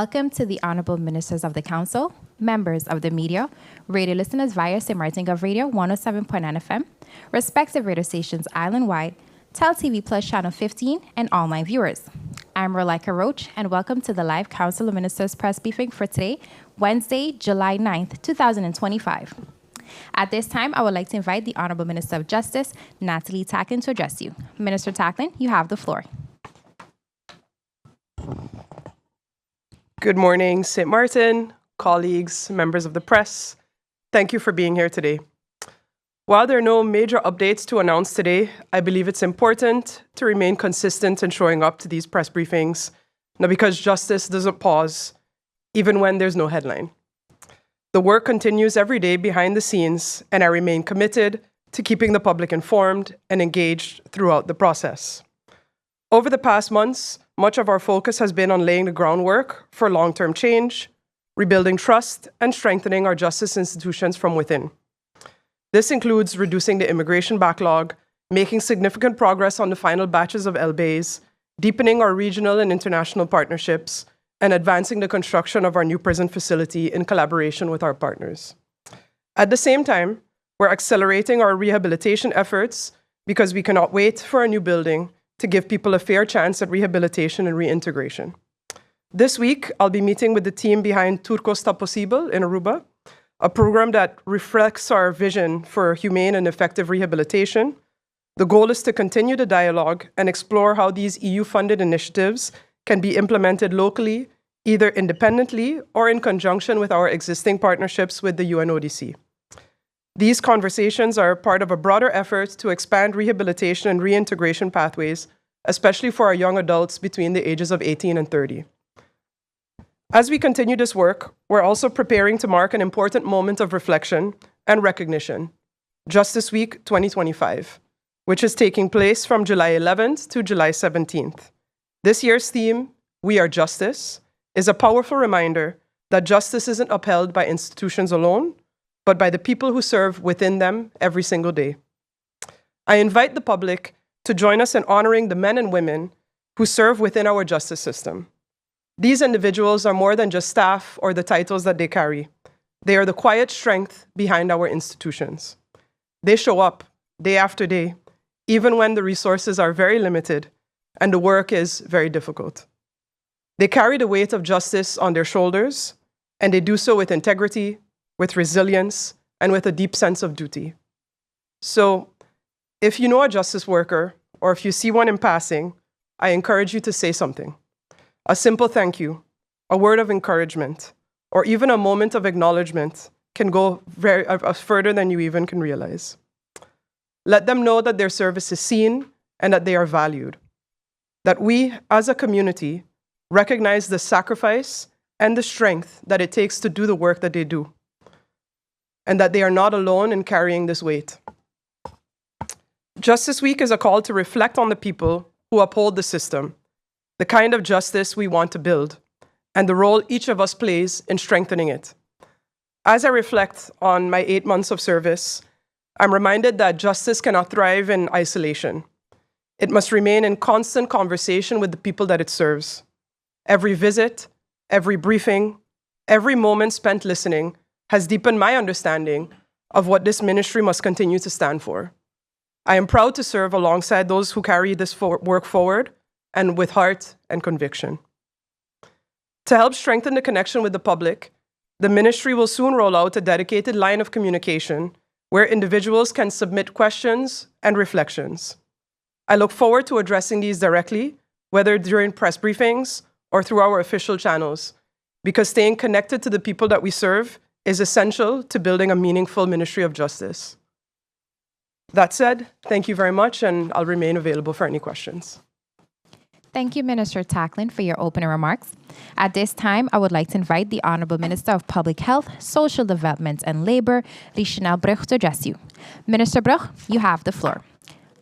Welcome to the Honorable Ministers of the Council, members of the media, radio listeners via St. Martin Gov Radio 107.9 FM, respective radio stations island-wide, Tel TV Plus Channel 15, and online viewers. I'm Rolika Roach, and welcome to the live Council of Ministers press briefing for today, Wednesday, July 9th, 2025. At this time, I would like to invite the Honorable Minister of Justice, Natalie Tacklin, to address you. Minister Tacklin, you have the floor. Good morning, St. Martin, colleagues, members of the press. Thank you for being here today. While there are no major updates to announce today, I believe it's important to remain consistent in showing up to these press briefings, now because justice doesn't pause, even when there's no headline. The work continues every day behind the scenes, and I remain committed to keeping the public informed and engaged throughout the process. Over the past months, much of our focus has been on laying the groundwork for long-term change, rebuilding trust, and strengthening our justice institutions from within. This includes reducing the immigration backlog, making significant progress on the final batches of LBAs, deepening our regional and international partnerships, and advancing the construction of our new prison facility in collaboration with our partners. At the same time, we're accelerating our rehabilitation efforts because we cannot wait for a new building to give people a fair chance at rehabilitation and reintegration. This week, I'll be meeting with the team behind Turco Sta Possible in Aruba, a program that reflects our vision for humane and effective rehabilitation. The goal is to continue the dialogue and explore how these EU-funded initiatives can be implemented locally, either independently or in conjunction with our existing partnerships with the UNODC. These conversations are part of a broader effort to expand rehabilitation and reintegration pathways, especially for our young adults between the ages of 18 and 30. As we continue this work, we're also preparing to mark an important moment of reflection and recognition, Justice Week 2025, which is taking place from July 11th to July 17th. This year's theme, We Are Justice, is a powerful reminder that justice isn't upheld by institutions alone, but by the people who serve within them every single day. I invite the public to join us in honoring the men and women who serve within our justice system. These individuals are more than just staff or the titles that they carry. They are the quiet strength behind our institutions. They show up day after day, even when the resources are very limited and the work is very difficult. They carry the weight of justice on their shoulders, and they do so with integrity, with resilience, and with a deep sense of duty. So, if you know a justice worker, or if you see one in passing, I encourage you to say something. A simple thank you, a word of encouragement, or even a moment of acknowledgement can go further than you even can realize. Let them know that their service is seen and that they are valued. That we, as a community, recognize the sacrifice and the strength that it takes to do the work that they do, and that they are not alone in carrying this weight. Justice Week is a call to reflect on the people who uphold the system, the kind of justice we want to build, and the role each of us plays in strengthening it. As I reflect on my 8 months of service, I'm reminded that justice cannot thrive in isolation. It must remain in constant conversation with the people that it serves. Every visit, every briefing, every moment spent listening has deepened my understanding of what this ministry must continue to stand for. I am proud to serve alongside those who carry this work forward and with heart and conviction. To help strengthen the connection with the public, the ministry will soon roll out a dedicated line of communication where individuals can submit questions and reflections. I look forward to addressing these directly, whether during press briefings or through our official channels, because staying connected to the people that we serve is essential to building a meaningful ministry of justice. That said, thank you very much, and I'll remain available for any questions. Thank you, Minister Tacklin, for your opening remarks. At this time, I would like to invite the Honorable Minister of Public Health, Social Development and Labor, Richenel Brug, to address you. Minister Brug, you have the floor.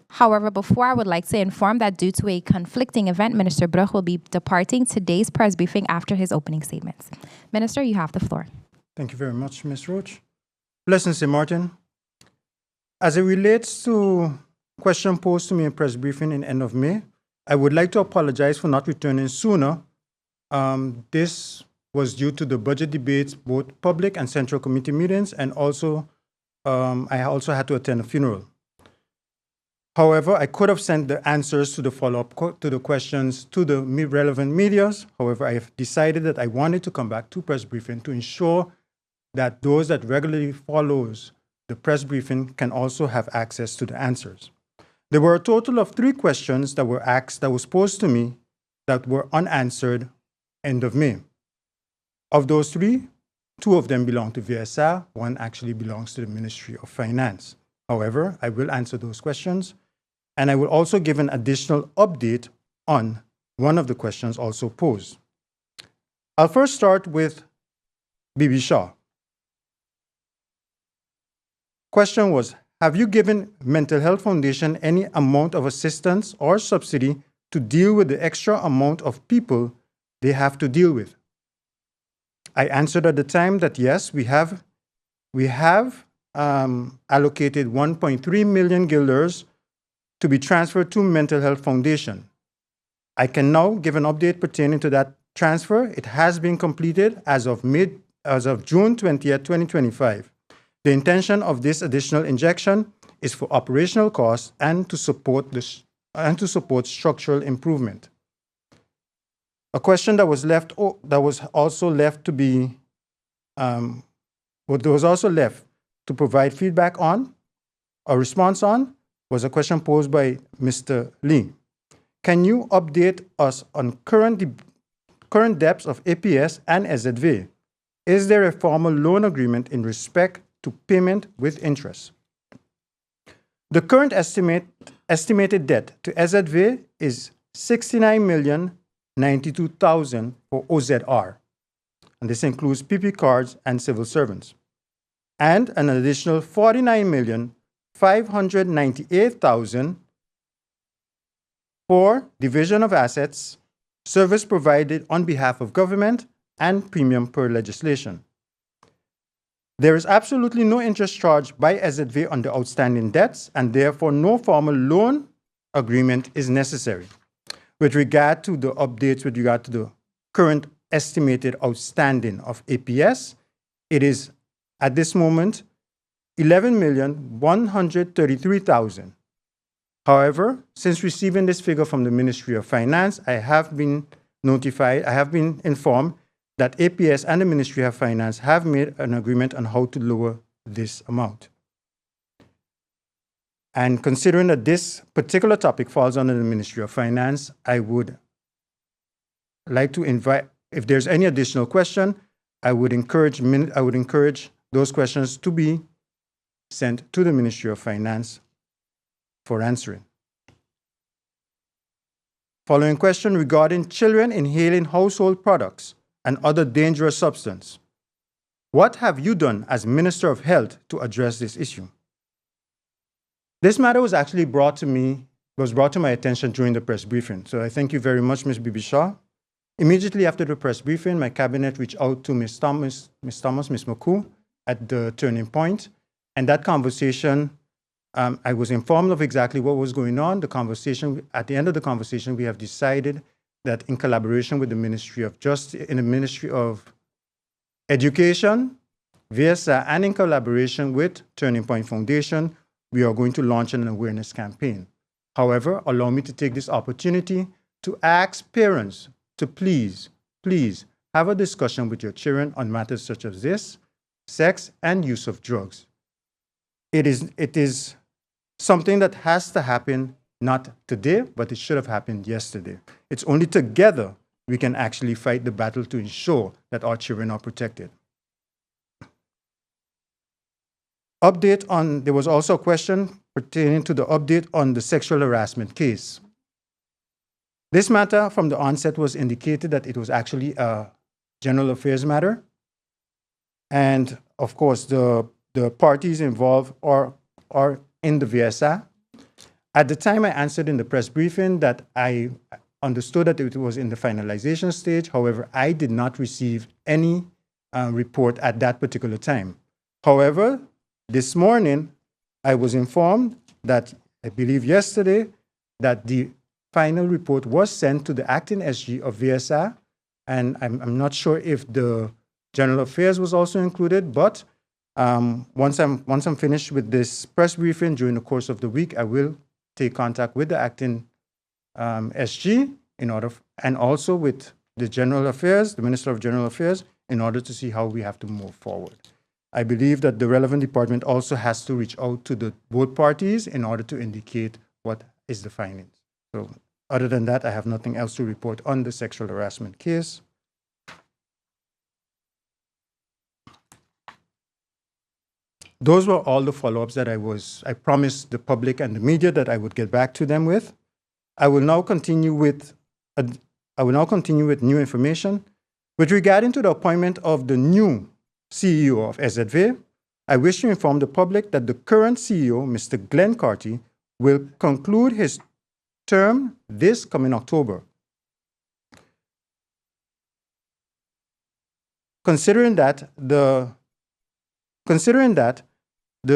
However, before, I would like to inform that due to a conflicting event, Minister Brug will be departing today's press briefing after his opening statements. Minister, you have the floor. Thank you very much, Ms. Roach. Blessings, St. Martin. As it relates to question posed to me in press briefing in end of May, I would like to apologize for not returning sooner. This was due to the budget debates, both public and central committee meetings, and also I also had to attend a funeral. However, I could have sent the answers to the follow-up to the questions to the relevant medias. However, I have decided that I wanted to come back to press briefing to ensure that those that regularly follows the press briefing can also have access to the answers. There were a total of 3 questions that were asked, that was posed to me, that were unanswered end of May. Of those 3, 2 of them belong to VSR, 1 actually belongs to the Ministry of Finance. However, I will answer those questions, and I will also give an additional update on one of the questions also posed. I'll first start with Bibi Shah. Question was, have you given Mental Health Foundation any amount of assistance or subsidy to deal with the extra amount of people they have to deal with? I answered at the time that yes, we have allocated 1.3 million guilders to be transferred to Mental Health Foundation. I can now give an update pertaining to that transfer. It has been completed as of June 20th, 2025. The intention of this additional injection is for operational costs and to support structural improvement. A question that was also left to provide feedback on, a response on, was a question posed by Mr. Lee. Can you update us on current debts of APS and SZV? Is there a formal loan agreement in respect to payment with interest? The current estimated debt to SZV is $69,092,000 for OZR, and this includes PP cards and civil servants, and an additional $49,598,000 for division of assets, service provided on behalf of government, and premium per legislation. There is absolutely no interest charged by SZV on the outstanding debts, and therefore no formal loan agreement is necessary. With regard to the updates with regard to the current estimated outstanding of APS, it is at this moment $11,133,000. However, since receiving this figure from the Ministry of Finance, I have been informed that APS and the Ministry of Finance have made an agreement on how to lower this amount. And considering that this particular topic falls under the Ministry of Finance, I would like to invite, if there's any additional question, I would encourage those questions to be sent to the Ministry of Finance for answering. Following question regarding children inhaling household products and other dangerous substances. What have you done as Minister of Health to address this issue? This matter was actually brought to my attention during the press briefing. So I thank you very much, Ms. Bibi Shah. Immediately after the press briefing, my cabinet reached out to Ms. Ms. Maku at the Turning Point. And that conversation, I was informed of exactly what was going on. At the end of the conversation, we have decided that in collaboration with the Ministry of Justice, in the Ministry of Education, VSA, and in collaboration with Turning Point Foundation, we are going to launch an awareness campaign. However, allow me to take this opportunity to ask parents to please have a discussion with your children on matters such as this, sex, and use of drugs. It is something that has to happen not today, but it should have happened yesterday. It's only together we can actually fight the battle to ensure that our children are protected. There was also a question pertaining to the update on the sexual harassment case. This matter from the onset was indicated that it was actually a general affairs matter. And of course, the parties involved are in the VSA. At the time I answered in the press briefing that I understood that it was in the finalization stage. However, I did not receive any report at that particular time. However, this morning, I was informed that, I believe yesterday, that the final report was sent to the acting SG of VSA, and I'm not sure if the General Affairs was also included, but once I'm finished with this press briefing during the course of the week, I will take contact with the acting SG and also with the General Affairs, the Minister of General Affairs, in order to see how we have to move forward. I believe that the relevant department also has to reach out to both parties in order to indicate what is the findings. So other than that, I have nothing else to report on the sexual harassment case. Those were all the follow-ups that I promised the public and the media that I would get back to them with. I will now continue with new information. With regard to the appointment of the new CEO of SZV, I wish to inform the public that the current CEO, Mr. Glenn Carty, will conclude his term this coming October. Considering that the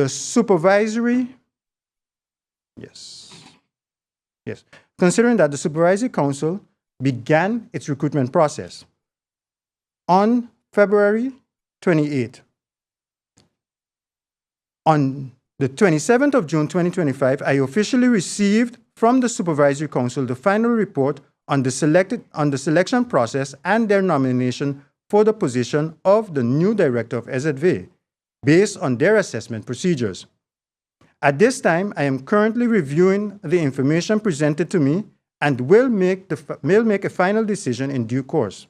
supervisory council began its recruitment process on February 28. On the 27th of June 2025, I officially received from the Supervisory Council the final report on the selection process and their nomination for the position of the new director of SZV, based on their assessment procedures. At this time, I am currently reviewing the information presented to me and will make a final decision in due course.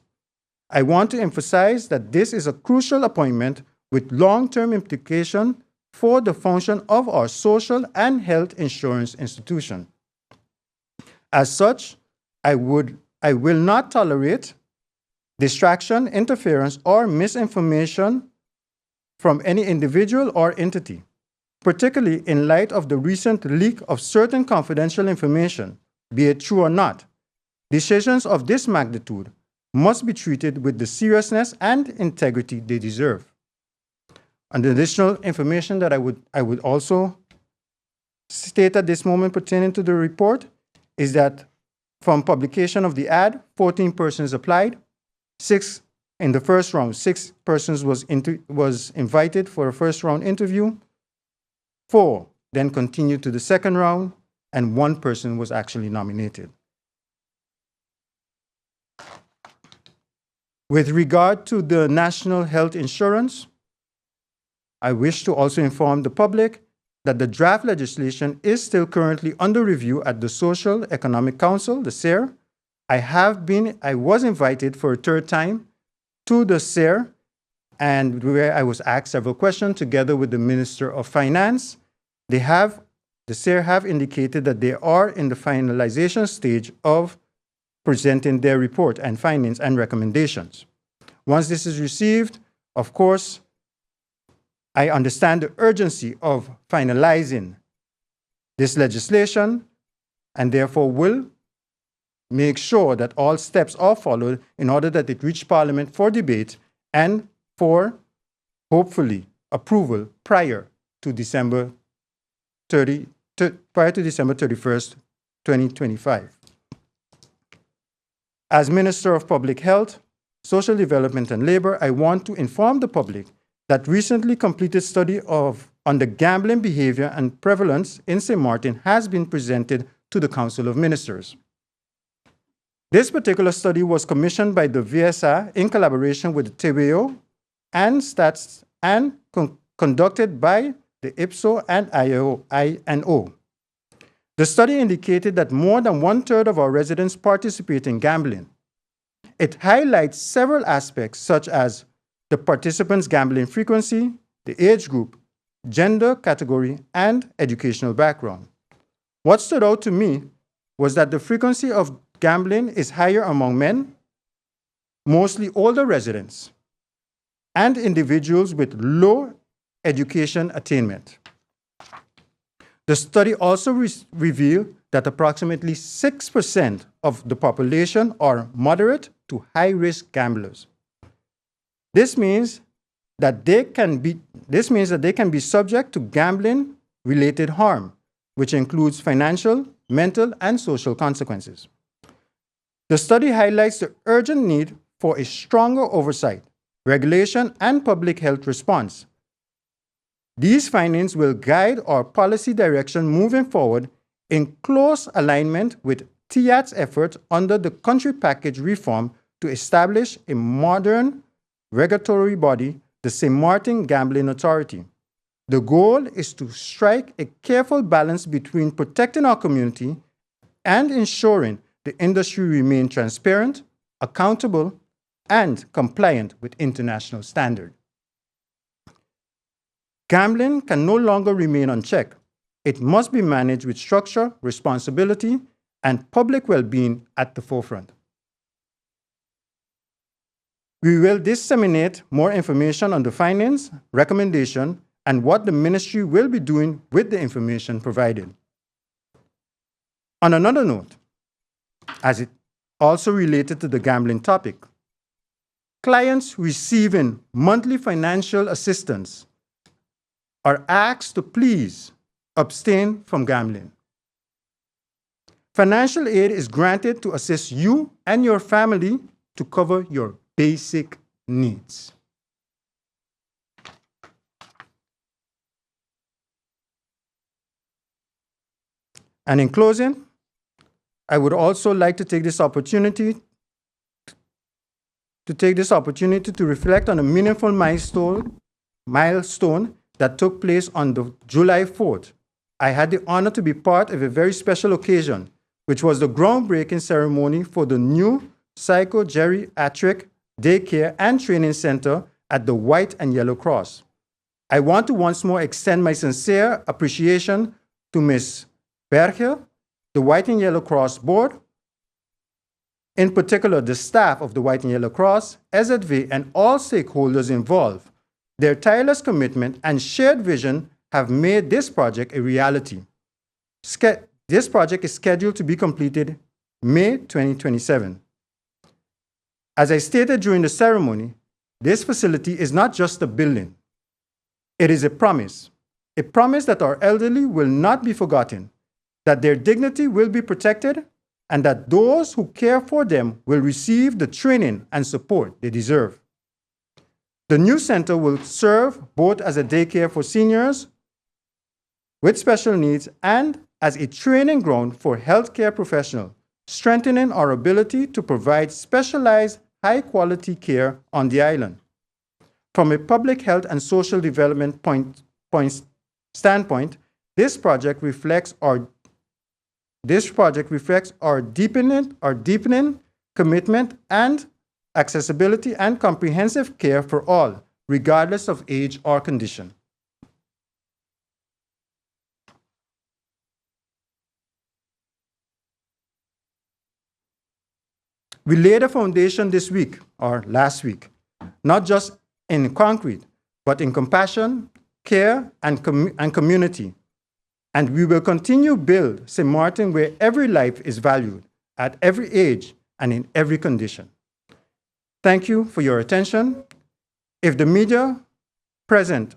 I want to emphasize that this is a crucial appointment with long-term implication for the function of our social and health insurance institution. As such, I will not tolerate distraction, interference, or misinformation from any individual or entity, particularly in light of the recent leak of certain confidential information, be it true or not. Decisions of this magnitude must be treated with the seriousness and integrity they deserve. And the additional information that I would also state at this moment pertaining to the report is that from publication of the ad, 14 persons applied. In the first round, 6 persons was invited for a first round interview. 4 then continued to the second round, and 1 person was actually nominated. With regard to the National Health Insurance, I wish to also inform the public that the draft legislation is still currently under review at the Social Economic Council, the SER. I was invited for a third time to the SER, and where I was asked several questions together with the Minister of Finance. The SER have indicated that they are in the finalization stage of presenting their report and findings and recommendations. Once this is received, of course, I understand the urgency of finalizing this legislation and therefore will make sure that all steps are followed in order that it reach Parliament for debate and for, hopefully, approval prior to December 31st, 2025. As Minister of Public Health, Social Development and Labor, I want to inform the public that recently completed study on the gambling behavior and prevalence in St. Martin has been presented to the Council of Ministers. This particular study was commissioned by the VSA in collaboration with the TBO and Stats and conducted by the IPSO and INO. The study indicated that more than 1/3 of our residents participate in gambling. It highlights several aspects such as the participants' gambling frequency, the age group, gender category, and educational background. What stood out to me was that the frequency of gambling is higher among men, mostly older residents, and individuals with low education attainment. The study also revealed that approximately 6% of the population are moderate to high-risk gamblers. This means that they can be subject to gambling-related harm, which includes financial, mental, and social consequences. The study highlights the urgent need for a stronger oversight, regulation, and public health response. These findings will guide our policy direction moving forward in close alignment with TIAT's efforts under the country package reform to establish a modern regulatory body, the St. Martin Gambling Authority. The goal is to strike a careful balance between protecting our community and ensuring the industry remains transparent, accountable, and compliant with international standards. Gambling can no longer remain unchecked. It must be managed with structure, responsibility, and public well-being at the forefront. We will disseminate more information on the findings, recommendation, and what the ministry will be doing with the information provided. On another note, as it also related to the gambling topic, clients receiving monthly financial assistance are asked to please abstain from gambling. Financial aid is granted to assist you and your family to cover your basic needs. And in closing, I would also like to take this opportunity to reflect on a meaningful milestone that took place on the July 4th. I had the honor to be part of a very special occasion, which was the groundbreaking ceremony for the new psychogeriatric daycare and training center at the White and Yellow Cross. I want to once more extend my sincere appreciation to Ms. Berger, the White and Yellow Cross Board, in particular the staff of the White and Yellow Cross, SZV, and all stakeholders involved. Their tireless commitment and shared vision have made this project a reality. This project is scheduled to be completed May 2027. As I stated during the ceremony, this facility is not just a building. It is a promise that our elderly will not be forgotten, that their dignity will be protected, and that those who care for them will receive the training and support they deserve. The new center will serve both as a daycare for seniors with special needs and as a training ground for healthcare professionals, strengthening our ability to provide specialized, high-quality care on the island. From a public health and social development standpoint, this project reflects our deepening commitment and accessibility and comprehensive care for all, regardless of age or condition. We laid a foundation this week, or last week, not just in concrete, but in compassion, care, and community. And we will continue to build St. Martin where every life is valued, at every age and in every condition. Thank you for your attention. If the media present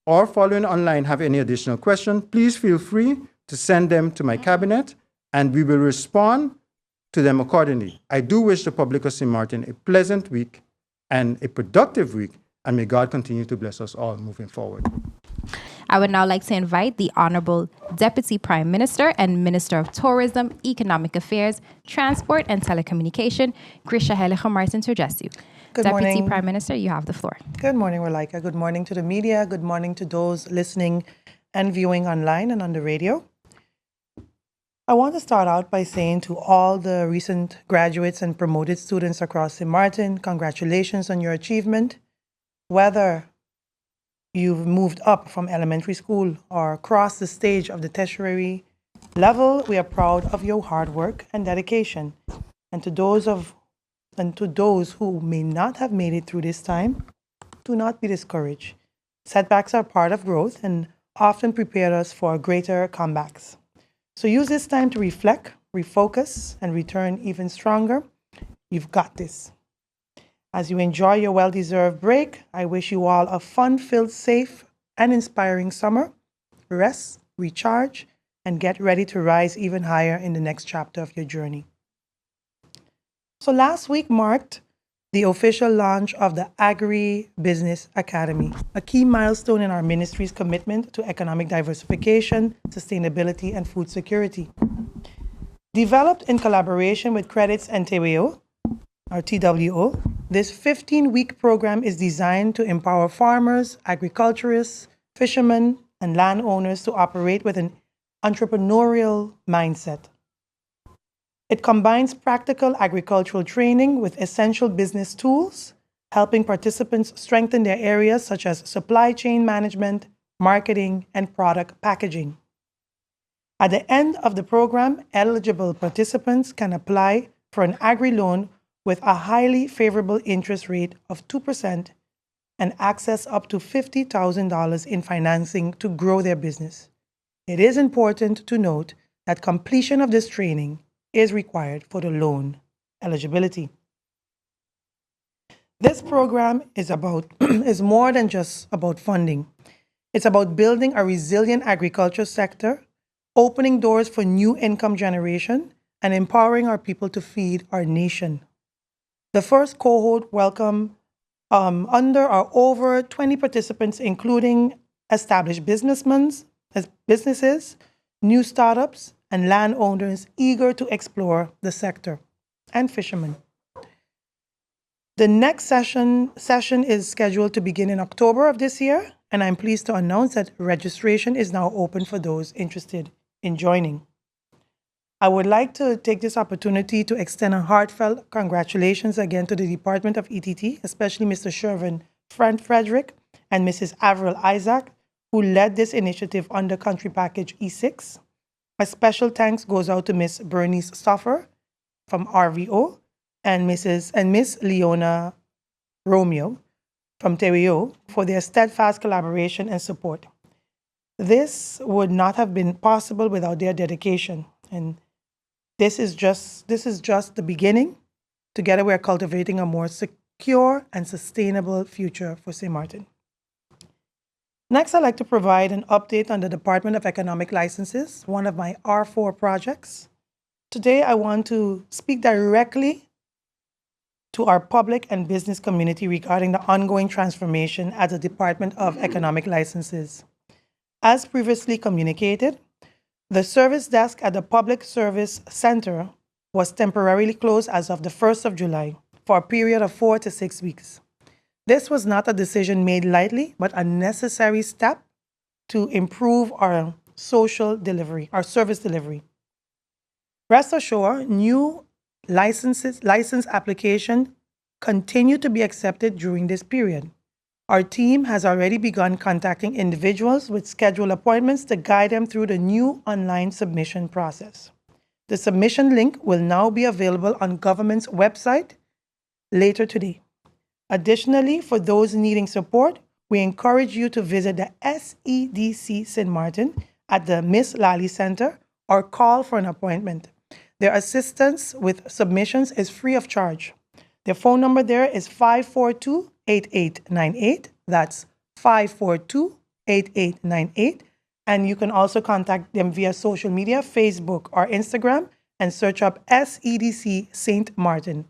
or following online have any additional questions, please feel free to send them to my cabinet, and we will respond to them accordingly. I do wish the public of St. Martin a pleasant week and a productive week, and may God continue to bless us all moving forward. I would now like to invite the Honorable Deputy Prime Minister and Minister of Tourism, Economic Affairs, Transport and Telecommunication, Grisha Heilige-Martin, to address you. Good Deputy morning. Prime Minister, you have the floor. Good morning, Rolika. Good morning to the media. Good morning to those listening and viewing online and on the radio. I want to start out by saying to all the recent graduates and promoted students across St. Martin, congratulations on your achievement. Whether you've moved up from elementary school or crossed the stage of the tertiary level, we are proud of your hard work and dedication. And to those who may not have made it through this time, do not be discouraged. Setbacks are part of growth and often prepare us for greater comebacks. So use this time to reflect, refocus, and return even stronger. You've got this. As you enjoy your well-deserved break, I wish you all a fun-filled, safe, and inspiring summer. Rest, recharge, and get ready to rise even higher in the next chapter of your journey. So last week marked the official launch of the Agri-Business Academy, a key milestone in our ministry's commitment to economic diversification, sustainability, and food security. Developed in collaboration with Credits and TWO, or TWO, this 15-week program is designed to empower farmers, agriculturists, fishermen, and landowners to operate with an entrepreneurial mindset. It combines practical agricultural training with essential business tools, helping participants strengthen their areas such as supply chain management, marketing, and product packaging. At the end of the program, eligible participants can apply for an agri-loan with a highly favorable interest rate of 2% and access up to $50,000 in financing to grow their business. It is important to note that completion of this training is required for the loan eligibility. This program is more than just about funding. It's about building a resilient agriculture sector, opening doors for new income generation, and empowering our people to feed our nation. The first cohort welcome under are over 20 participants, including established businesses, new startups, and landowners eager to explore the sector, and fishermen. The next session is scheduled to begin in October of this year, and I'm pleased to announce that registration is now open for those interested in joining. I would like to take this opportunity to extend a heartfelt congratulations again to the Department of ETT, especially Mr. Shervin Frederick and Mrs. Avril Isaac, who led this initiative under Country Package E6. A special thanks goes out to Ms. Bernice Stoffer from RVO and Miss Leona Romeo from TWO for their steadfast collaboration and support. This would not have been possible without their dedication, and this is just the beginning. Together, we are cultivating a more secure and sustainable future for St. Martin. Next, I'd like to provide an update on the Department of Economic Licenses, one of my R4 projects. Today, I want to speak directly to our public and business community regarding the ongoing transformation at the Department of Economic Licenses. As previously communicated, the service desk at the Public Service Center was temporarily closed as of the 1st of July for a period of 4 to 6 weeks. This was not a decision made lightly, but a necessary step to improve our service delivery. Rest assured, new license applications continue to be accepted during this period. Our team has already begun contacting individuals with scheduled appointments to guide them through the new online submission process. The submission link will now be available on government's website later today. Additionally, for those needing support, we encourage you to visit the SEDC St. Martin at the Miss Lally Center or call for an appointment. Their assistance with submissions is free of charge. Their phone number there is 542-8898. That's 542-8898. And you can also contact them via social media, Facebook or Instagram, and search up SEDC St. Martin.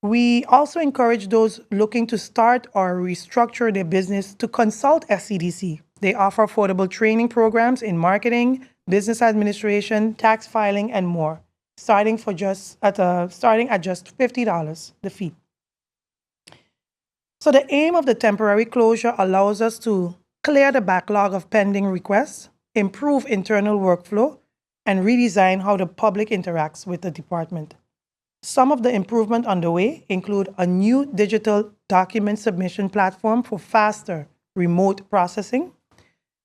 We also encourage those looking to start or restructure their business to consult SEDC. They offer affordable training programs in marketing, business administration, tax filing, and more, starting at just $50 the fee. So the aim of the temporary closure allows us to clear the backlog of pending requests, improve internal workflow, and redesign how the public interacts with the department. Some of the improvements underway include a new digital document submission platform for faster remote processing,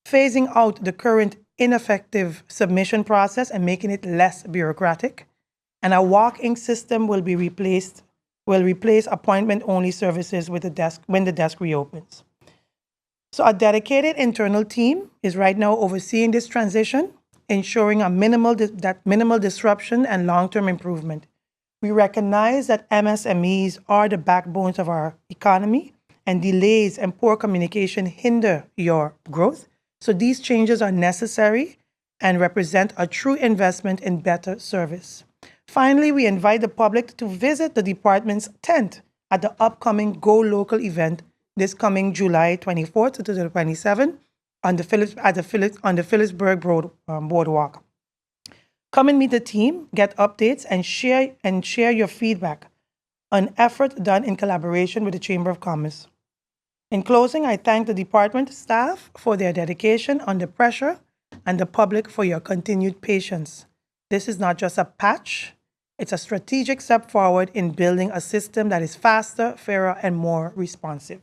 phasing out the current ineffective submission process and making it less bureaucratic, and a walk-in system will replace appointment-only services with when the desk reopens. So a dedicated internal team is right now overseeing this transition, ensuring minimal disruption and long-term improvement. We recognize that MSMEs are the backbones of our economy, and delays and poor communication hinder your growth. So these changes are necessary and represent a true investment in better service. Finally, we invite the public to visit the department's tent at the upcoming Go Local event this coming July 24th to the 27th on the Phillipsburg Boardwalk. Come and meet the team, get updates, and share your feedback on effort done in collaboration with the Chamber of Commerce. In closing, I thank the department staff for their dedication under pressure and the public for your continued patience. This is not just a patch, it's a strategic step forward in building a system that is faster, fairer, and more responsive.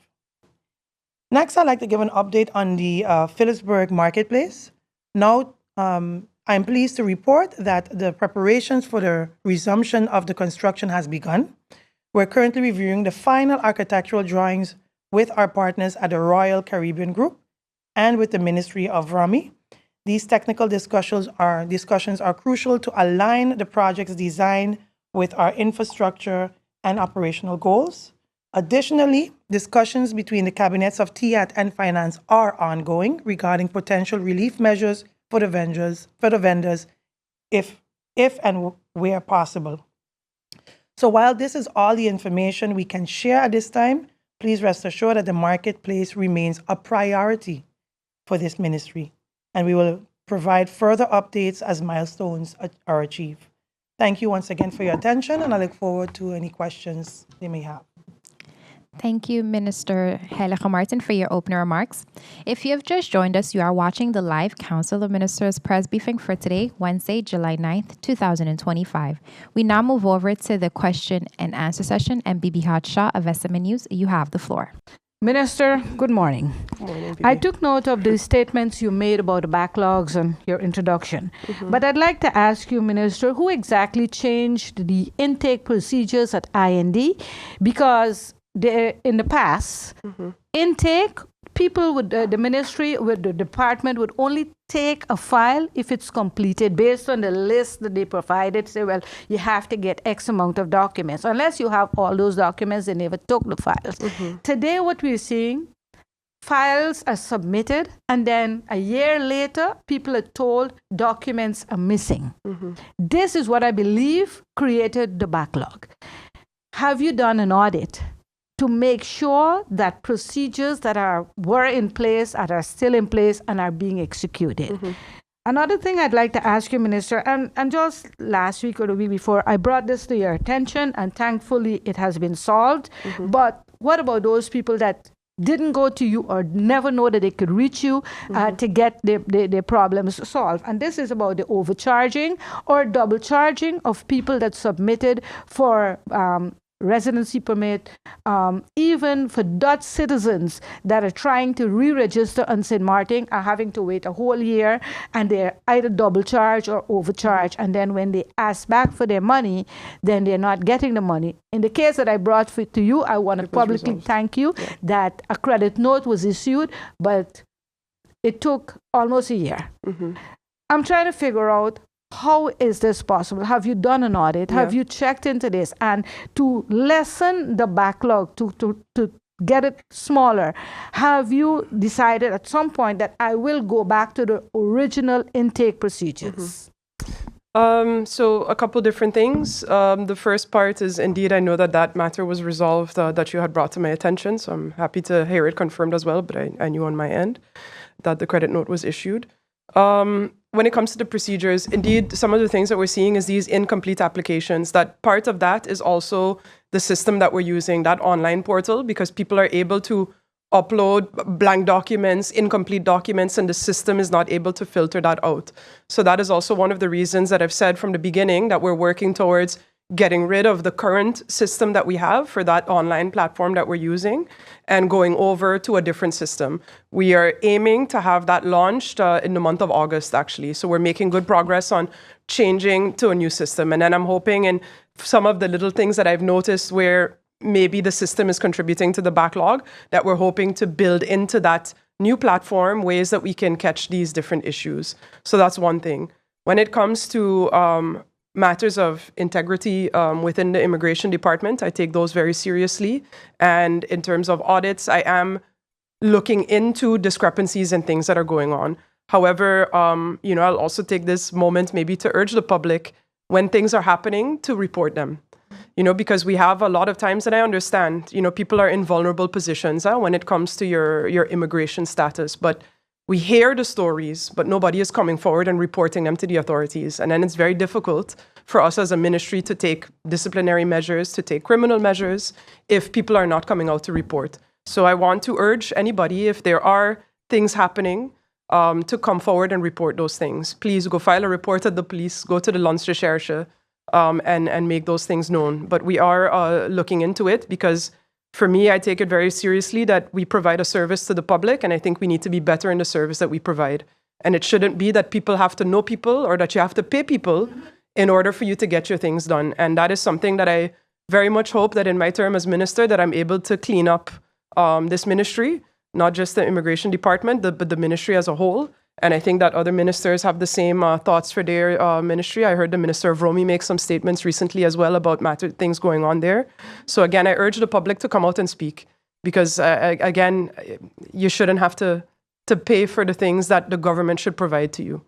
Next, I'd like to give an update on the Phillipsburg Marketplace. Now, I'm pleased to report that the preparations for the resumption of the construction has begun. We're currently reviewing the final architectural drawings with our partners at the Royal Caribbean Group and with the Ministry of RAMI. These technical discussions are crucial to align the project's design with our infrastructure and operational goals. Additionally, discussions between the cabinets of TIAT and Finance are ongoing regarding potential relief measures for the vendors if and where possible. So while this is all the information we can share at this time, please rest assured that the marketplace remains a priority for this ministry, and we will provide further updates as milestones are achieved. Thank you once again for your attention, and I look forward to any questions they may have. Thank you, Minister Heilige Martin, for your opening remarks. If you have just joined us, you are watching the live Council of Ministers press briefing for today, Wednesday, July 9th, 2025. We now move over to the question and answer session, and Bibi Hadshaw of SMA News, you have the floor. Minister, good morning. Good morning, Bibi. I took note of the statements you made about the backlogs and your introduction. But I'd like to ask you, Minister, who exactly changed the intake procedures at IND? Because in the past, intake, people would, the ministry, with the department would only take a file if it's completed based on the list that they provided. Say, well, you have to get X amount of documents. Unless you have all those documents, they never took the files. Today, what we're seeing, files are submitted, and then a year later, people are told documents are missing. This is what I believe created the backlog. Have you done an audit to make sure that procedures that were in place are still in place and are being executed? Another thing I'd like to ask you, Minister, and just last week or the week before, I brought this to your attention, and thankfully it has been solved. But what about those people that didn't go to you or never know that they could reach you to get their problems solved? And this is about the overcharging or double charging of people that submitted for residency permit, even for Dutch citizens that are trying to re-register on St. Martin are having to wait a whole year, and they're either double charged or overcharged. And then when they ask back for their money, then they're not getting the money. In the case that I brought to you, I want to publicly thank you that a credit note was issued, but it took almost a year. I'm trying to figure out, how is this possible? Have you done an audit? Have you checked into this? And to lessen the backlog, to get it smaller, have you decided at some point that I will go back to the original intake procedures? So a couple different things. The first part is, indeed, I know that matter was resolved that you had brought to my attention. So I'm happy to hear it confirmed as well. But I knew on my end that the credit note was issued. When it comes to the procedures, indeed, some of the things that we're seeing is these incomplete applications. That part of that is also the system that we're using, that online portal, because people are able to upload blank documents, incomplete documents, and the system is not able to filter that out. So that is also one of the reasons that I've said from the beginning that we're working towards getting rid of the current system that we have for that online platform that we're using and going over to a different system. We are aiming to have that launched in the month of August, actually. So we're making good progress on changing to a new system. And then I'm hoping in some of the little things that I've noticed where maybe the system is contributing to the backlog, that we're hoping to build into that new platform ways that we can catch these different issues. So that's one thing. When it comes to matters of integrity within the immigration department, I take those very seriously. And in terms of audits, I am looking into discrepancies and things that are going on. However, I'll also take this moment maybe to urge the public when things are happening to report them. Because we have a lot of times, and I understand, people are in vulnerable positions when it comes to your immigration status, but we hear the stories, but nobody is coming forward and reporting them to the authorities. And then it's very difficult for us as a ministry to take disciplinary measures, to take criminal measures, if people are not coming out to report. So I want to urge anybody, if there are things happening, to come forward and report those things. Please go file a report at the police, go to the Landsrecherche, and make those things known. But we are looking into it because, for me, I take it very seriously that we provide a service to the public, and I think we need to be better in the service that we provide. And it shouldn't be that people have to know people or that you have to pay people in order for you to get your things done. And that is something that I very much hope that in my term as minister that I'm able to clean up this ministry, not just the immigration department, but the ministry as a whole. And I think that other ministers have the same thoughts for their ministry. I heard the Minister of Romy make some statements recently as well about things going on there. So again, I urge the public to come out and speak because, again, you shouldn't have to pay for the things that the government should provide to you.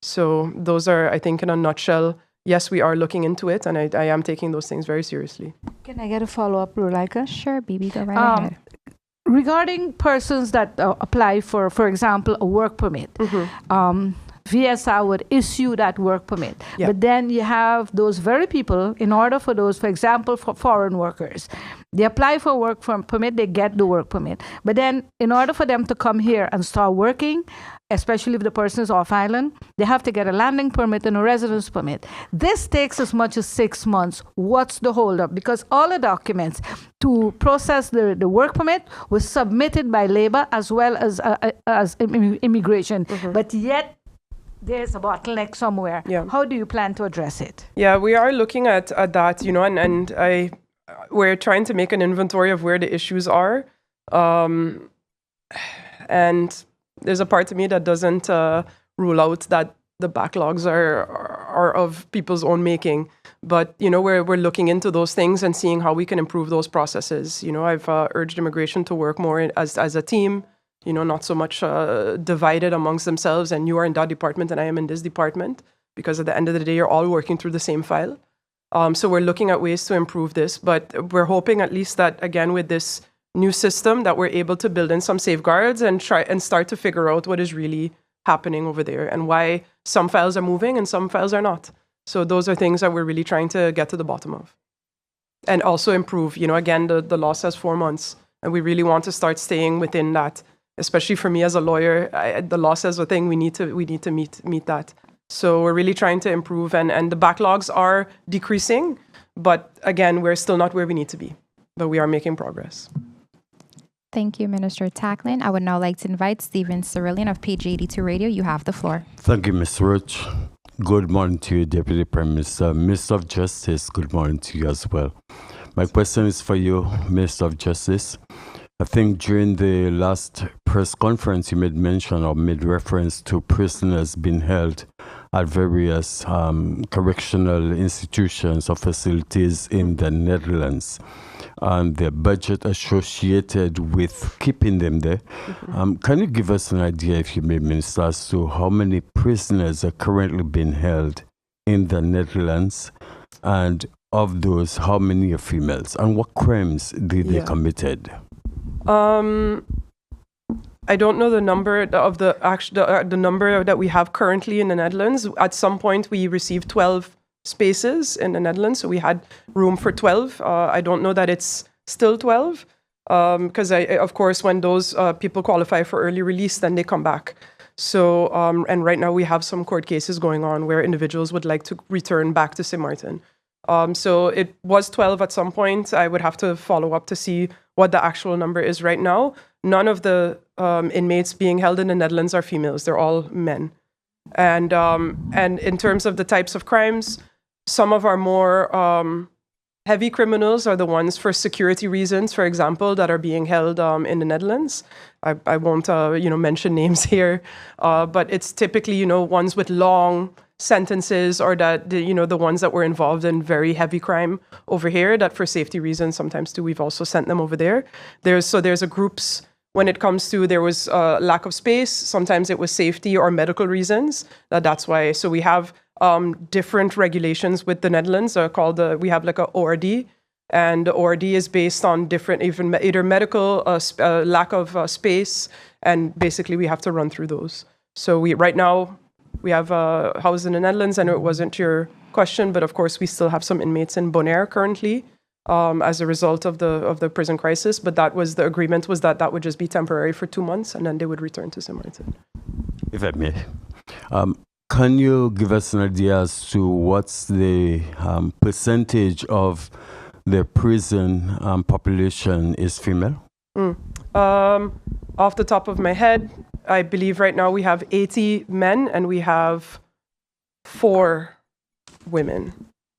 So those are, I think, in a nutshell, yes, we are looking into it, and I am taking those things very seriously. Can I get a follow-up, Rulaika? Sure, Bibi, go right ahead. Regarding persons that apply for example, a work permit, VSI would issue that work permit. Yep. But then you have those very people, in order for those, for example, for foreign workers, they apply for a work permit, they get the work permit. But then in order for them to come here and start working, especially if the person is off island, they have to get a landing permit and a residence permit. This takes as much as 6 months. What's the holdup? Because all the documents to process the work permit was submitted by labor as well as immigration. But yet there's a bottleneck somewhere. Yeah. How do you plan to address it? Yeah, we are looking at that, and we're trying to make an inventory of where the issues are. And there's a part of me that doesn't rule out that the backlogs are of people's own making. But, we're looking into those things and seeing how we can improve those processes. I've urged immigration to work more as a team, not so much divided amongst themselves, and you are in that department and I am in this department, because at the end of the day, you're all working through the same file. So we're looking at ways to improve this, but we're hoping at least that, again, with this new system, that we're able to build in some safeguards and try and start to figure out what is really happening over there and why some files are moving and some files are not. So those are things that we're really trying to get to the bottom of. And also improve, again, the law says 4 months, and we really want to start staying within that. Especially for me as a lawyer, the law says a thing, we need to meet that. So we're really trying to improve, and the backlogs are decreasing, but again, we're still not where we need to be, but we are making progress. Thank you, Minister Tacklin. I would now like to invite Stephen Cerillion of Page 82 Radio. You have the floor. Thank you, Ms. Roach. Good morning to you, Deputy Prime Minister. Minister of Justice, good morning to you as well. My question is for you, Minister of Justice. I think during the last press conference, you made mention or made reference to prisoners being held at various correctional institutions or facilities in the Netherlands, and the budget associated with keeping them there. Can you give us an idea, if you may, Minister, as to how many prisoners are currently being held in the Netherlands, and of those, how many are females, and what crimes did they committed? I don't know the number of the number that we have currently in the Netherlands. At some point, we received 12 spaces in the Netherlands, so we had room for 12. I don't know that it's still 12, because of course, when those people qualify for early release, then they come back. So, and right now we have some court cases going on where individuals would like to return back to St. Martin. So it was 12 at some point. I would have to follow up to see what the actual number is right now. None of the inmates being held in the Netherlands are females. They're all men. And in terms of the types of crimes, some of our more heavy criminals are the ones for security reasons, for example, that are being held in the Netherlands. I won't mention names here, but it's typically ones with long sentences, or that the ones that were involved in very heavy crime over here, that for safety reasons sometimes too we've also sent them over there. There's a groups when it comes to, there was lack of space, sometimes it was safety or medical reasons, that's why. So we have different regulations with the Netherlands called we have like a ORD, and the ORD is based on different, even either medical lack of space, and basically we have to run through those. So right now we have a house in the Netherlands. I know it wasn't your question, but of course we still have some inmates in Bonaire currently as a result of the prison crisis. But that was the agreement, was that would just be temporary for 2 months, and then they would return to St. Martin. If I may, can you give us an idea as to what's the percentage of the prison population is female? Off the top of my head, I believe right now we have 80 men and we have 4 women,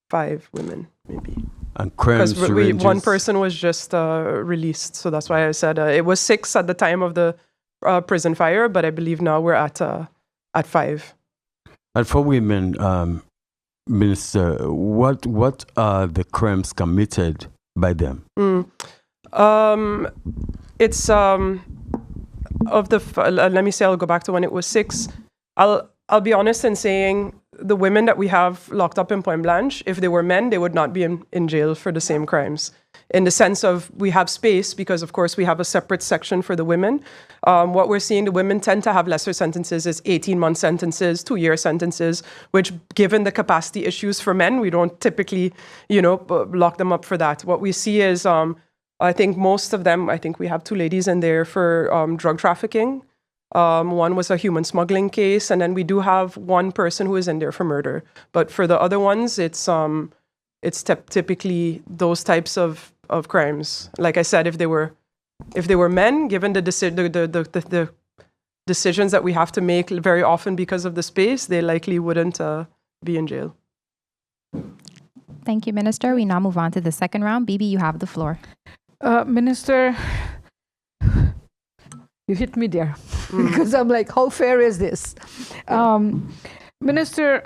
5 women maybe. And crimes because ranges? One person was just released, so that's why I said it was 6 at the time of the prison fire, but I believe now we're at 5. And for women, Minister, what are the crimes committed by them? It's of the let me say, I'll go back to when it was 6. I'll be honest in saying the women that we have locked up in Point Blanche, if they were men, they would not be in jail for the same crimes. In the sense of we have space because, of course, we have a separate section for the women. What we're seeing, the women tend to have lesser sentences, is 18-month sentences, 2-year sentences, which, given the capacity issues for men, we don't typically, lock them up for that. What we see is, I think most of them, I think we have 2 ladies in there for drug trafficking. One was a human smuggling case, and then we do have 1 person who is in there for murder. But for the other ones, it's typically those types of crimes. Like I said, if they were men, given the decisions that we have to make very often because of the space, they likely wouldn't be in jail. Thank you, Minister. We now move on to the second round. Bibi, you have the floor. Minister, you hit me there because I'm like, how fair is this? Minister,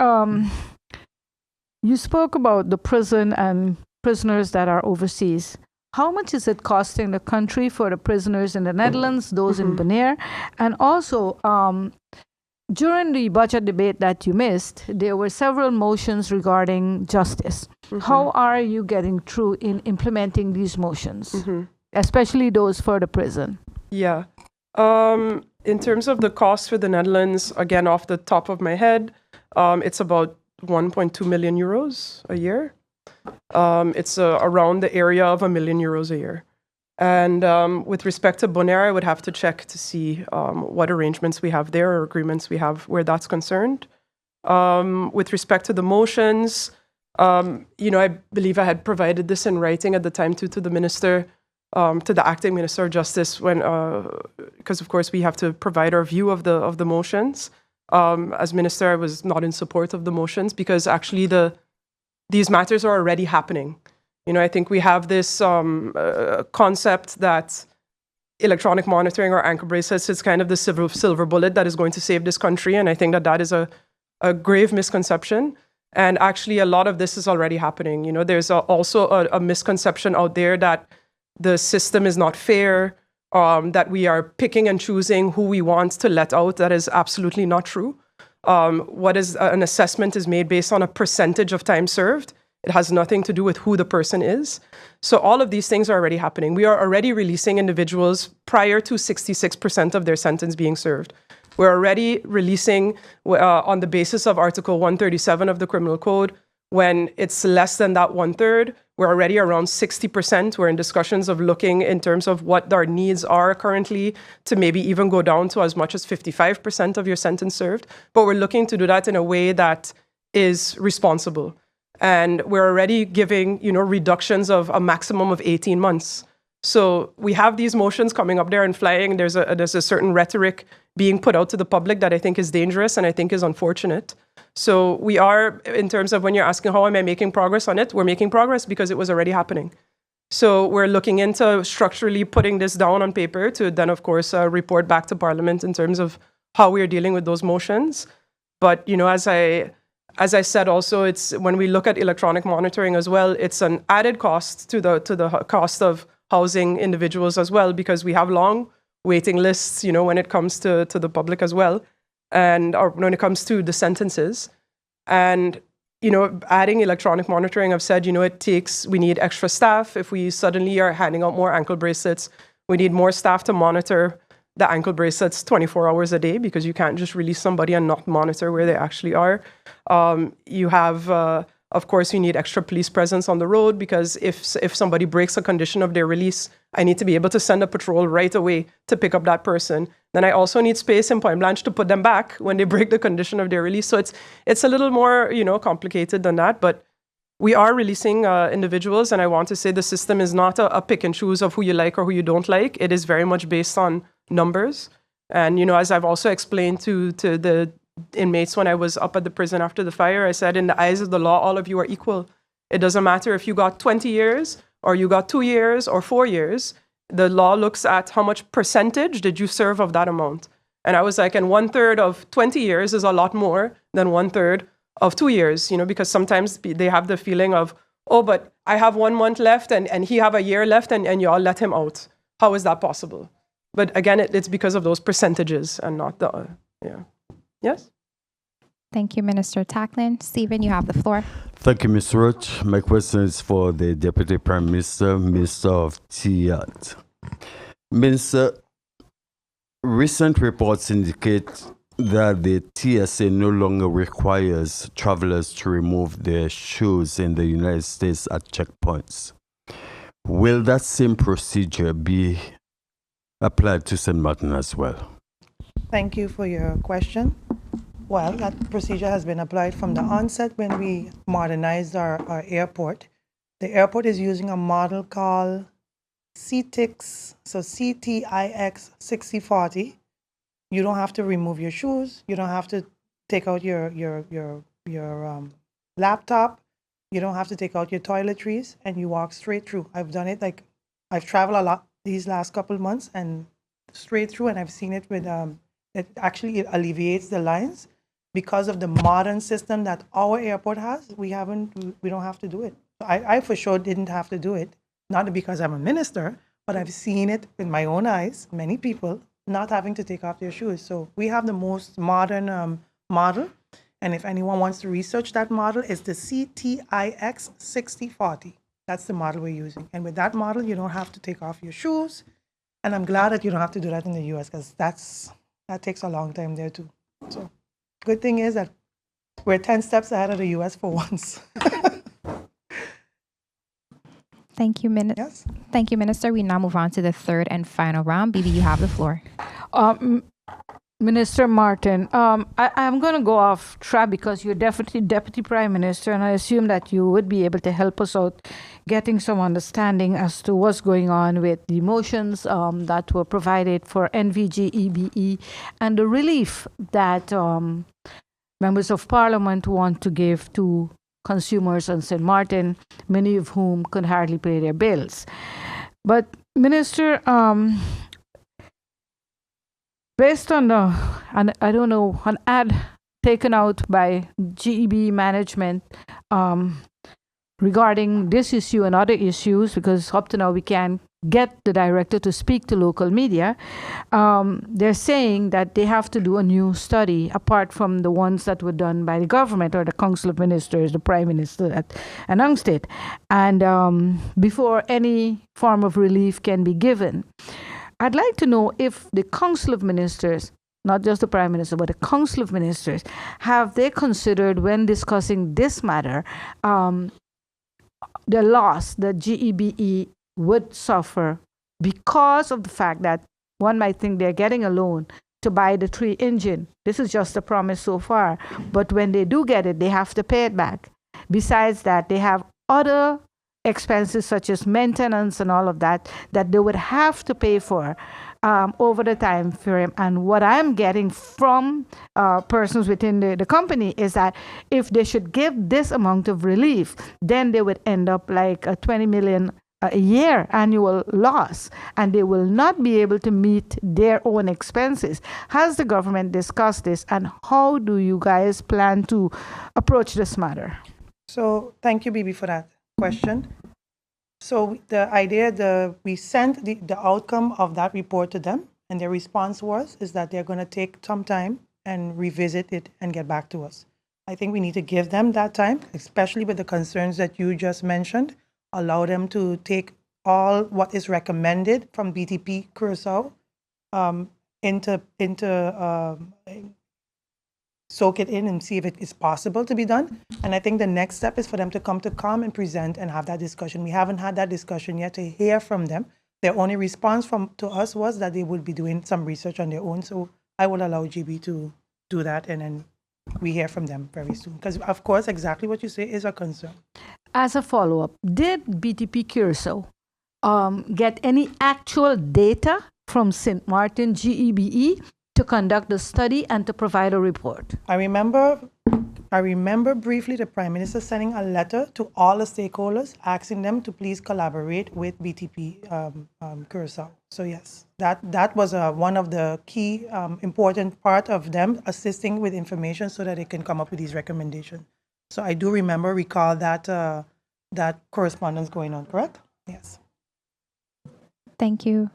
you spoke about the prison and prisoners that are overseas. How much is it costing the country for the prisoners in the Netherlands, those in Bonaire? And also, during the budget debate that you missed, there were several motions regarding justice. How are you getting through in implementing these motions, especially those for the prison? Yeah. In terms of the cost for the Netherlands, again, off the top of my head, it's about 1.2 million euros a year. It's around the area of €1 million a year. And with respect to Bonaire, I would have to check to see what arrangements we have there or agreements we have where that's concerned. With respect to the motions, I believe I had provided this in writing at the time to the minister, to the acting Minister of Justice, because of course we have to provide our view of the motions. As minister, I was not in support of the motions because actually these matters are already happening. I think we have this concept that electronic monitoring or anchor bracelets is kind of the silver bullet that is going to save this country, and I think that is a grave misconception. And actually, a lot of this is already happening. There's also a misconception out there that the system is not fair, that we are picking and choosing who we want to let out. That is absolutely not true. What is an assessment is made based on a percentage of time served. It has nothing to do with who the person is. So all of these things are already happening. We are already releasing individuals prior to 66% of their sentence being served. We're already releasing on the basis of Article 137 of the Criminal Code. When it's less than that 1/3, we're already around 60%. We're in discussions of looking in terms of what our needs are currently to maybe even go down to as much as 55% of your sentence served. But we're looking to do that in a way that is responsible. And we're already giving, reductions of a maximum of 18 months. So we have these motions coming up there and flying. There's a certain rhetoric being put out to the public that I think is dangerous and I think is unfortunate. So we are, in terms of when you're asking how am I making progress on it, we're making progress because it was already happening. So we're looking into structurally putting this down on paper to then, of course, report back to Parliament in terms of how we are dealing with those motions. But, as I said also, it's when we look at electronic monitoring as well, it's an added cost to the cost of housing individuals as well, because we have long waiting lists, when it comes to the public as well, and or when it comes to the sentences. And, adding electronic monitoring, I've said, we need extra staff. If we suddenly are handing out more ankle bracelets, we need more staff to monitor the ankle bracelets 24 hours a day, because you can't just release somebody and not monitor where they actually are. You have, of course, you need extra police presence on the road, because if somebody breaks a condition of their release, I need to be able to send a patrol right away to pick up that person. Then I also need space in Point Blanche to put them back when they break the condition of their release. So it's a little more, complicated than that. But we are releasing individuals, and I want to say the system is not a pick and choose of who you like or who you don't like. It is very much based on numbers. And, as I've also explained to the inmates when I was up at the prison after the fire, I said, in the eyes of the law, all of you are equal. It doesn't matter if you got 20 years or you got 2 years or 4 years. The law looks at how much percentage did you serve of that amount. And I was like, and 1/3 of 20 years is a lot more than 1/3 of 2 years, because sometimes they have the feeling of, oh, but I have 1 month left and he have a year left and you all let him out. How is that possible? But again, it's because of those percentages and not the, yeah. Yes? Thank you, Minister Tacklin. Stephen, you have the floor. Thank you, Ms. Roach. My question is for the Deputy Prime Minister, Minister of TIAT. Minister, recent reports indicate that the TSA no longer requires travelers to remove their shoes in the United States at checkpoints. Will that same procedure be applied to St. Martin as well? Thank you for your question. Well, that procedure has been applied from the onset when we modernized our airport. The airport is using a model called CTIX, so CTIX 6040. You don't have to remove your shoes. You don't have to take out your laptop. You don't have to take out your toiletries, and you walk straight through. I've done it, I've traveled a lot these last couple of months and straight through, and I've seen it with, it alleviates the lines. Because of the modern system that our airport has, we don't have to do it. I for sure didn't have to do it, not because I'm a minister, but I've seen it with my own eyes, many people not having to take off their shoes. So we have the most modern model. And if anyone wants to research that model, it's the CTIX 6040. That's the model we're using. And with that model, you don't have to take off your shoes. And I'm glad that you don't have to do that in the US, because that takes a long time there too. So good thing is that we're 10 steps ahead of the US for once. Thank you, Yes. Thank you, Minister. We now move on to the third and final round. Bibi, you have the floor. Minister Martin, I'm going to go off track because you're definitely Deputy Prime Minister, and I assume that you would be able to help us out getting some understanding as to what's going on with the motions that were provided for NVG, EBE, and the relief that members of Parliament want to give to consumers on St. Martin, many of whom could hardly pay their bills. But, Minister, based on an ad taken out by GEB management regarding this issue and other issues, because up to now we can't get the director to speak to local media, they're saying that they have to do a new study apart from the ones that were done by the government or the Council of Ministers, the Prime Minister that announced it, and before any form of relief can be given. I'd like to know if the Council of Ministers, not just the Prime Minister, but the Council of Ministers, have they considered when discussing this matter the loss that GEBE would suffer because of the fact that one might think they're getting a loan to buy the 3 engine. This is just a promise so far. But when they do get it, they have to pay it back. Besides that, they have other expenses such as maintenance and all of that they would have to pay for over the time frame. And what I'm getting from persons within the company is that if they should give this amount of relief, then they would end up like a 20 million a year annual loss, and they will not be able to meet their own expenses. Has the government discussed this, and how do you guys plan to approach this matter? So thank you, Bibi, for that question. So the idea, we sent the outcome of that report to them, and their response is that they're going to take some time and revisit it and get back to us. I think we need to give them that time, especially with the concerns that you just mentioned. Allow them to take all what is recommended from BTP Curacao into soak it in and see if it is possible to be done. And I think the next step is for them to come to CoM and present and have that discussion. We haven't had that discussion yet to hear from them. Their only response to us was that they would be doing some research on their own. So I will allow GB to do that, and then we hear from them very soon. Because, of course, exactly what you say is a concern. As a follow-up, did BTP Curacao get any actual data from St. Martin GEBE to conduct the study and to provide a report? I remember briefly the Prime Minister sending a letter to all the stakeholders asking them to please collaborate with BTP Curacao. So yes, that was one of the key important part of them assisting with information so that they can come up with these recommendations. So I do recall that that correspondence going on, correct? Yes. Thank you.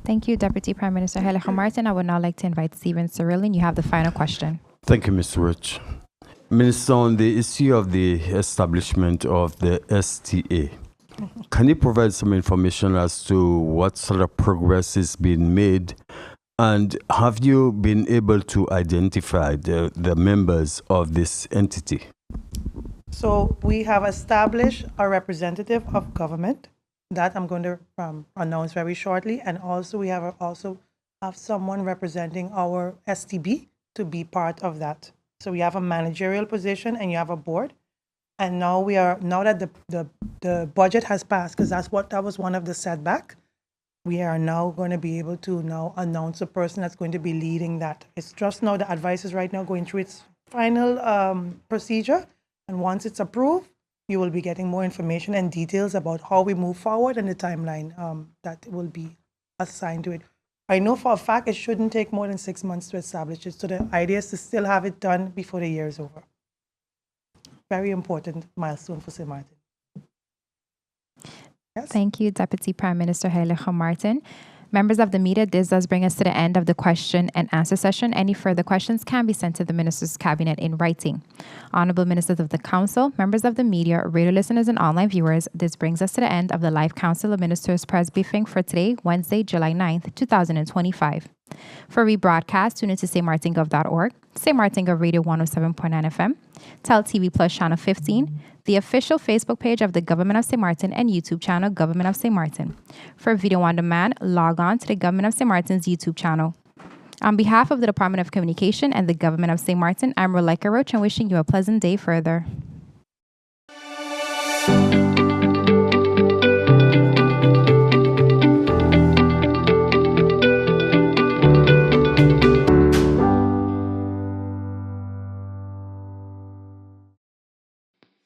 Thank you, Deputy Prime Minister Helico Martin. I would now like to invite Stephen Cyrillian. You have the final question. Thank you, Ms. Rich. Minister, on the issue of the establishment of the STA, can you provide some information as to what sort of progress is being made? And have you been able to identify the members of this entity? So we have established a representative of government that I'm going to announce very shortly. And also we have someone representing our STB to be part of that. So we have a managerial position and you have a board. And now that the budget has passed, because that was one of the setback, we are now going to be able to now announce the person that's going to be leading that. It's just now the advice is right now going through its final procedure. And once it's approved, you will be getting more information and details about how we move forward and the timeline that will be assigned to it. I know for a fact it shouldn't take more than 6 months to establish it. So the idea is to still have it done before the year is over. Very important milestone for St. Martin. Yes? Thank you, Deputy Prime Minister Helico Martin. Members of the media, this does bring us to the end of the question and answer session. Any further questions can be sent to the Minister's Cabinet in writing. Honorable Ministers of the Council, members of the media, radio listeners, and online viewers, this brings us to the end of the live Council of Ministers press briefing for today, Wednesday, July 9th, 2025. For rebroadcast, tune into stmartingov.org, St. Martin Gov Radio 107.9 FM, Tel TV Plus Channel 15, the official Facebook page of the Government of St. Martin, and YouTube channel, Government of St. Martin. For video on demand, log on to the Government of St. Martin's YouTube channel. On behalf of the Department of Communication and the Government of St. Martin, I'm Roleka Roach and wishing you a pleasant day further.